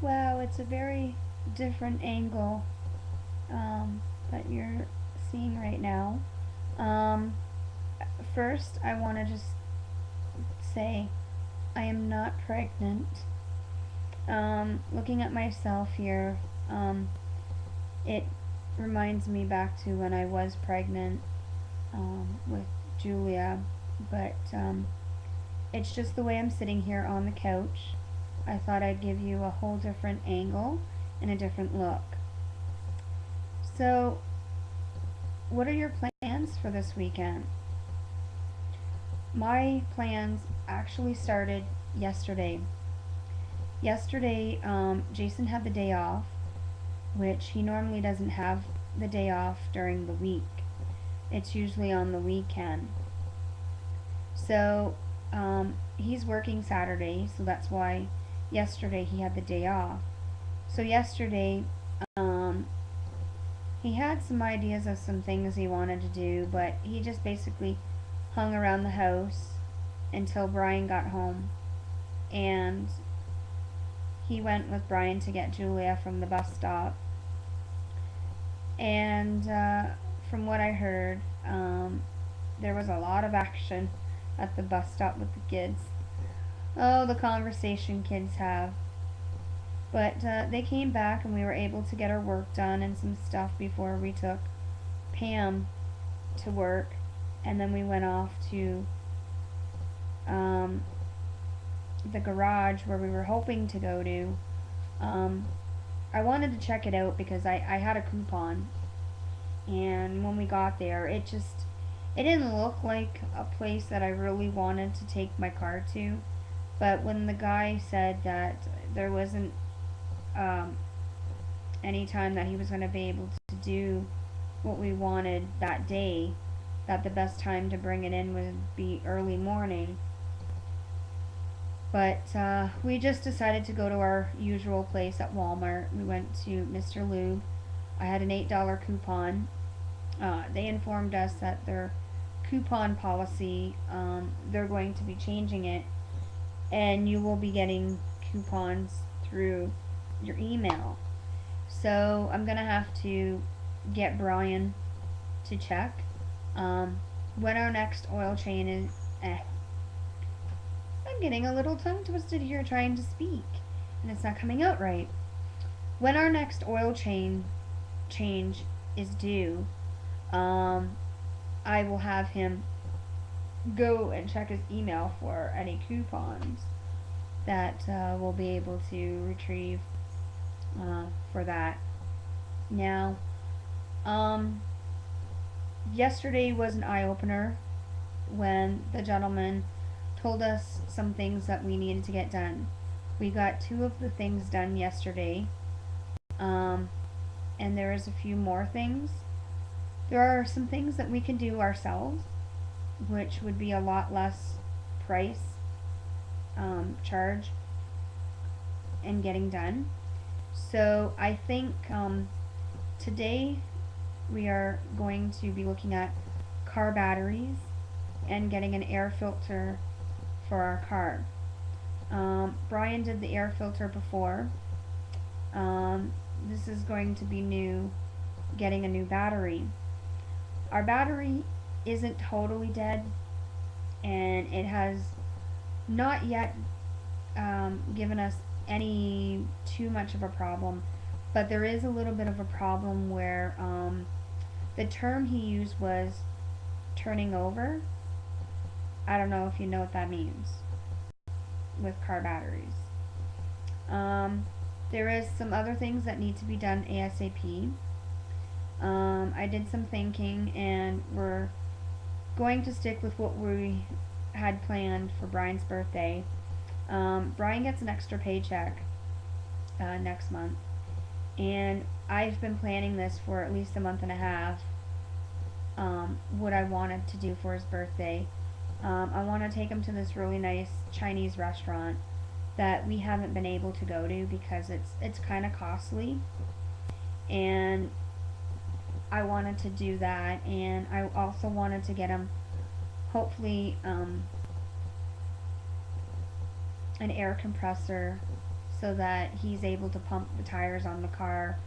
Wow, it's a very different angle that you're seeing right now. Um, First, I want to just say I am not pregnant. Looking at myself here, it reminds me back to when I was pregnant with Julia, but it's just the way I'm sitting here on the couch. I thought I'd give you a whole different angle and a different look. So, what are your plans for this weekend? My plans actually started yesterday. Yesterday, Jason had the day off, which he normally doesn't have the day off during the week. It's usually on the weekend. So, he's working Saturday, so that's why yesterday he had the day off. So, yesterday, um, he had some ideas of some things he wanted to do, but he just basically hung around the house until Brian got home. And he went with Brian to get Julia from the bus stop. And from what I heard, there was a lot of action at the bus stop with the kids. Oh, the conversation kids have. But they came back and we were able to get our work done and some stuff before we took Pam to work. And then we went off to um, the garage where we were hoping to go to. Um, I wanted to check it out because I had a coupon. And when we got there, it didn't look like a place that I really wanted to take my car to. But when the guy said that there wasn't um, any time that he was going to be able to do what we wanted that day, that the best time to bring it in would be early morning. But we just decided to go to our usual place at Walmart. We went to Mr. Lube. I had an $8 coupon. They informed us that their coupon policy, they're going to be changing it, and you will be getting coupons through your email. So I'm gonna have to get Brian to check when our next oil change is. I'm getting a little tongue twisted here trying to speak, and it's not coming out right. When our next oil change is due, um, I will have him go and check his email for any coupons that we'll be able to retrieve for that. Now, um, yesterday was an eye opener when the gentleman told us some things that we needed to get done. We got two of the things done yesterday, um, and there is a few more things. There are some things that we can do ourselves, which would be a lot less price charge and getting done. So I think today we are going to be looking at car batteries and getting an air filter for our car. Brian did the air filter before. This is going to be new, getting a new battery. Our battery isn't totally dead, and it has not yet given us any too much of a problem, but there is a little bit of a problem where the term he used was turning over. I don't know if you know what that means with car batteries. There is some other things that need to be done ASAP. I did some thinking, and we're going to stick with what we had planned for Brian's birthday. Brian gets an extra paycheck next month, and I've been planning this for at least a month and a half. What I wanted to do for his birthday. I want to take him to this really nice Chinese restaurant that we haven't been able to go to because it's kind of costly, and I wanted to do that, and I also wanted to get him hopefully an air compressor so that he's able to pump the tires on the car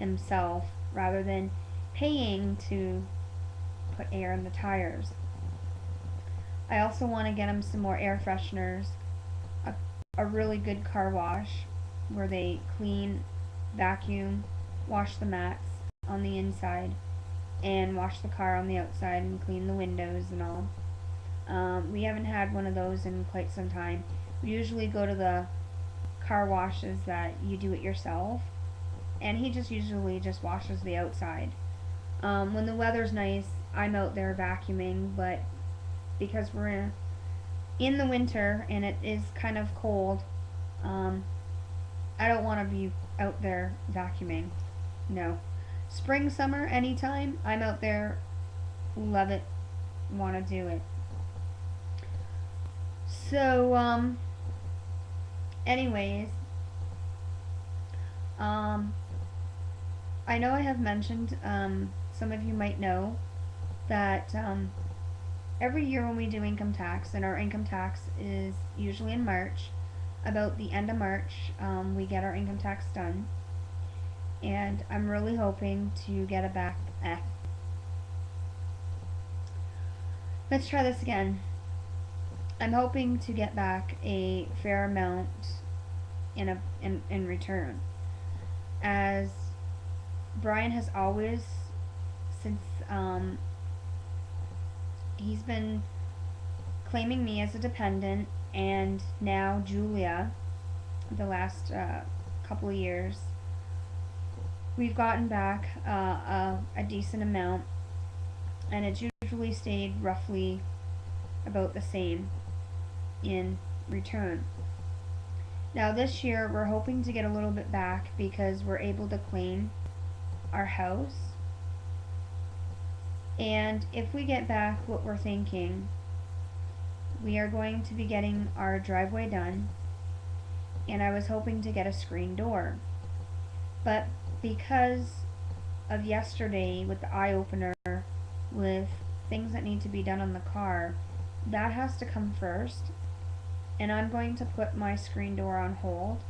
himself rather than paying to put air in the tires. I also want to get him some more air fresheners, a, a really good car wash where they clean, vacuum, wash the mats on the inside, and wash the car on the outside and clean the windows and all. We haven't had one of those in quite some time. We usually go to the car washes that you do it yourself, and he just usually just washes the outside. When the weather's nice, I'm out there vacuuming, but because we're in the winter and it is kind of cold, um, I don't want to be out there vacuuming. No. Spring, summer, anytime, I'm out there, love it, want to do it. So, anyways, um, I know I have mentioned, some of you might know that every year when we do income tax, and our income tax is usually in March, about the end of March, we get our income tax done. And I'm really hoping to get it back. Let's try this again. I'm hoping to get back a fair amount in return, as Brian has always, since he's been claiming me as a dependent, and now Julia, the last couple of years, we've gotten back a decent amount, and it's usually stayed roughly about the same in return. Now this year we're hoping to get a little bit back because we're able to claim our house, and if we get back what we're thinking, we are going to be getting our driveway done, and I was hoping to get a screen door. But because of yesterday with the eye opener with things that need to be done on the car, that has to come first, and I'm going to put my screen door on hold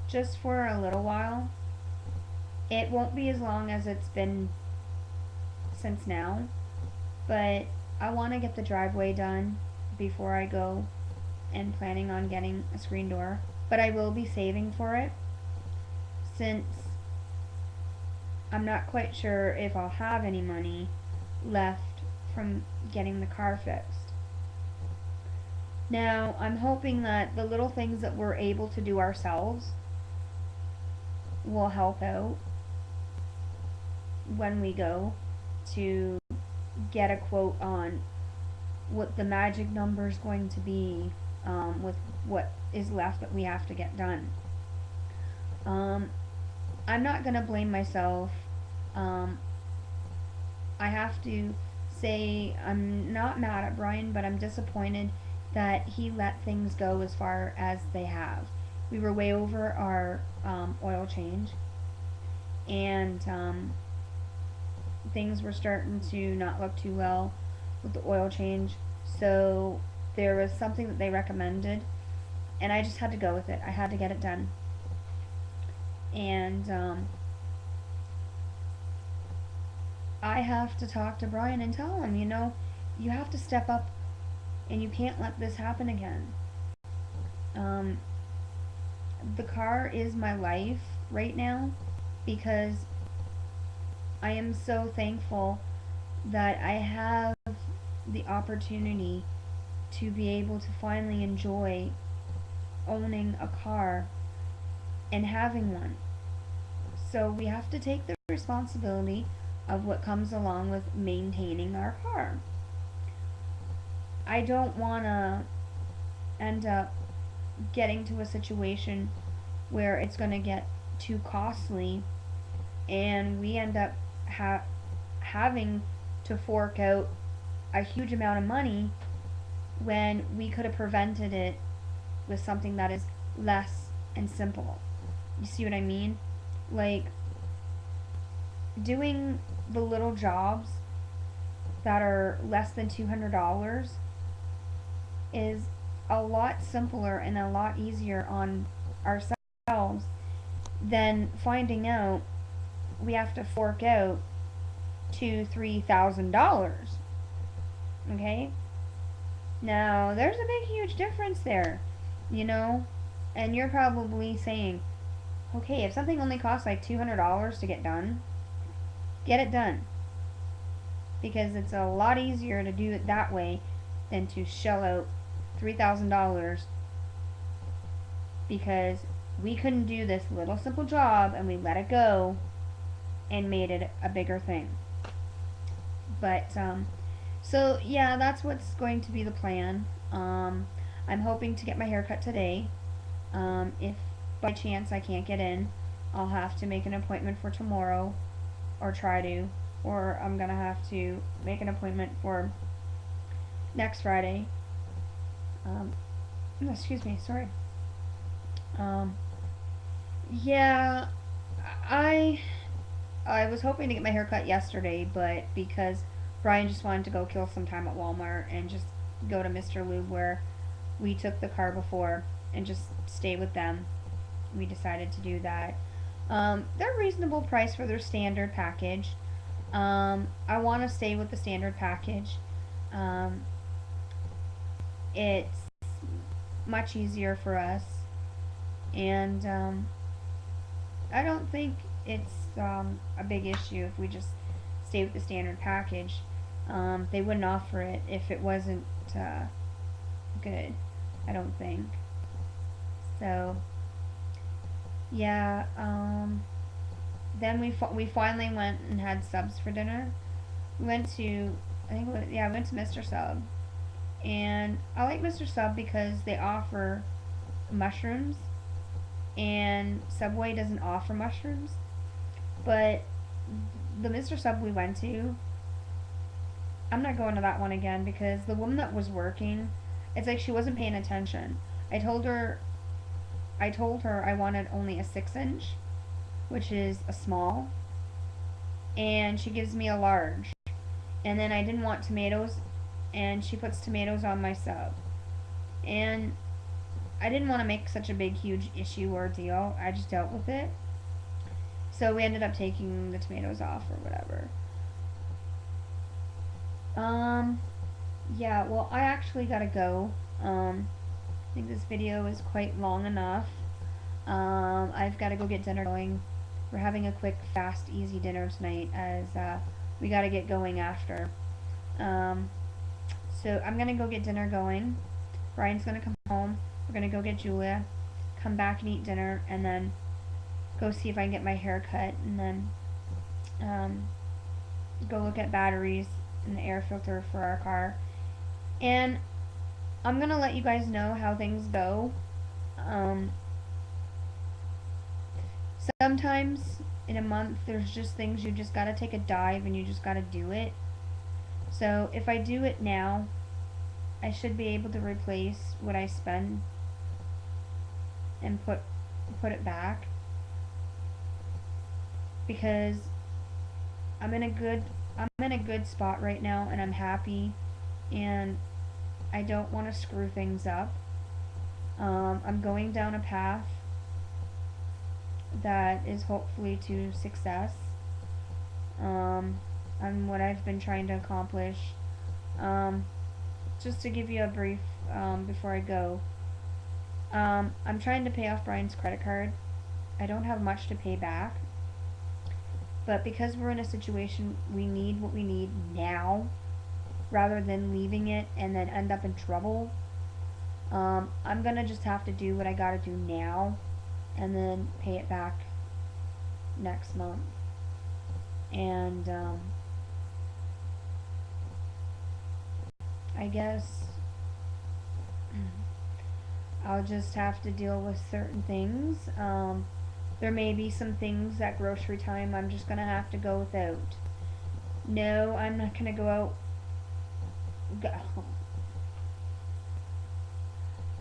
just for a little while. It won't be as long as it's been since now, but I want to get the driveway done before I go, and planning on getting a screen door, but I will be saving for it since I'm not quite sure if I'll have any money left from getting the car fixed. Now, I'm hoping that the little things that we're able to do ourselves will help out when we go to get a quote on what the magic number is going to be, with what is left that we have to get done. I'm not going to blame myself. I have to say I'm not mad at Brian, but I'm disappointed that he let things go as far as they have. We were way over our oil change, and things were starting to not look too well with the oil change. So there was something that they recommended, and I just had to go with it. I had to get it done. And I have to talk to Brian and tell him, you have to step up and you can't let this happen again. The car is my life right now because I am so thankful that I have the opportunity to be able to finally enjoy owning a car and having one. So we have to take the responsibility of what comes along with maintaining our car. I don't want to end up getting to a situation where it's going to get too costly and we end up having to fork out a huge amount of money when we could have prevented it with something that is less and simple. You see what I mean? Like, doing the little jobs that are less than $200 is a lot simpler and a lot easier on ourselves than finding out we have to fork out $2,000-$3,000. Okay? Now, there's a big, huge difference there, you know? And you're probably saying, okay, if something only costs like $200 to get done, get it done. Because it's a lot easier to do it that way than to shell out $3,000 because we couldn't do this little simple job and we let it go and made it a bigger thing. But, so yeah, that's what's going to be the plan. I'm hoping to get my hair cut today. If by chance I can't get in, I'll have to make an appointment for tomorrow, or try to, or I'm gonna have to make an appointment for next Friday. Excuse me, sorry. Yeah, I I was hoping to get my hair cut yesterday, but because Brian just wanted to go kill some time at Walmart and just go to Mr. Lube where we took the car before and just stay with them, we decided to do that. They're reasonable price for their standard package. I want to stay with the standard package. Um, it's much easier for us, and I don't think it's a big issue if we just stay with the standard package. They wouldn't offer it if it wasn't good, I don't think. So, yeah, then we finally went and had subs for dinner. We went to, I think, yeah, we went to Mr. Sub. And I like Mr. Sub because they offer mushrooms, and Subway doesn't offer mushrooms. But the Mr. Sub we went to, I'm not going to that one again because the woman that was working, it's like she wasn't paying attention. I told her I wanted only a 6-inch, which is a small, and she gives me a large. And then I didn't want tomatoes, and she puts tomatoes on my sub. And I didn't want to make such a big, huge issue or deal. I just dealt with it. So we ended up taking the tomatoes off or whatever. Yeah, well, I actually gotta go. I think this video is quite long enough. I've gotta go get dinner going. We're having a quick, fast, easy dinner tonight as we gotta get going after. So I'm gonna go get dinner going. Brian's gonna come home. We're gonna go get Julia, come back and eat dinner, and then go see if I can get my hair cut, and then go look at batteries and the air filter for our car. And I'm gonna let you guys know how things go. Sometimes in a month there's just things you just gotta take a dive and you just gotta do it. So if I do it now, I should be able to replace what I spend and put it back, because I'm in a good spot right now and I'm happy, and I don't want to screw things up. I'm going down a path that is hopefully to success on what I've been trying to accomplish. Just to give you a brief before I go, I'm trying to pay off Brian's credit card. I don't have much to pay back, but because we're in a situation we need what we need now rather than leaving it and then end up in trouble, I'm gonna just have to do what I gotta do now and then pay it back next month. And I guess I'll just have to deal with certain things. There may be some things at grocery time I'm just gonna have to go without. No, I'm not gonna go out.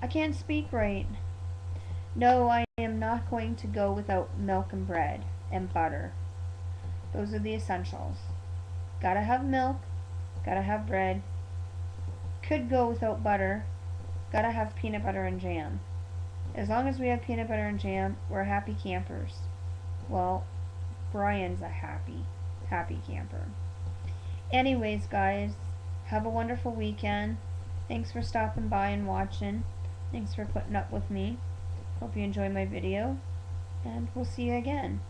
I can't speak right. No, I am not going to go without milk and bread and butter. Those are the essentials. Gotta have milk, gotta have bread. Could go without butter. Gotta have peanut butter and jam. As long as we have peanut butter and jam, we're happy campers. Well, Brian's a happy camper. Anyways, guys, have a wonderful weekend. Thanks for stopping by and watching. Thanks for putting up with me. Hope you enjoy my video, and we'll see you again.